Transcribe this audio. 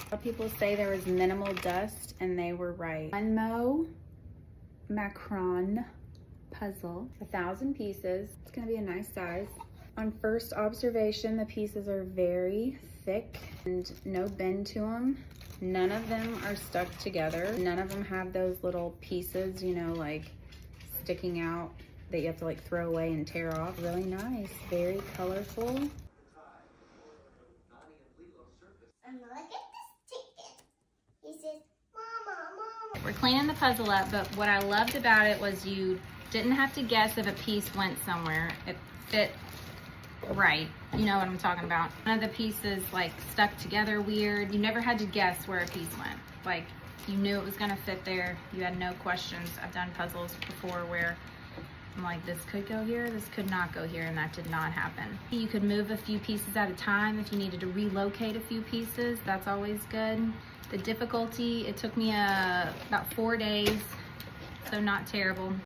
A lot of people say there was minimal dust, and they were right. Unmo Macron puzzle, 1,000 pieces. It's gonna be a nice size. On first observation, the pieces are very thick and no bend to them. None of them are stuck together. None of them have those little pieces, you know, like sticking out that you have to like throw away and tear off. Really nice, very colorful. And look at this chicken. He says, Mama, Mama. We're cleaning the puzzle up, but what I loved about it was you didn't have to guess if a piece went somewhere. It fit right. You know what I'm talking about. None of the pieces like stuck together weird. You never had to guess where a piece went. Like you knew it was gonna fit there. You had no questions. I've done puzzles before where I'm like, this could go here, this could not go here, and that did not happen. You could move a few pieces at a time if you needed to relocate a few pieces. That's always good. The difficulty, it took me about 4 days, so not terrible.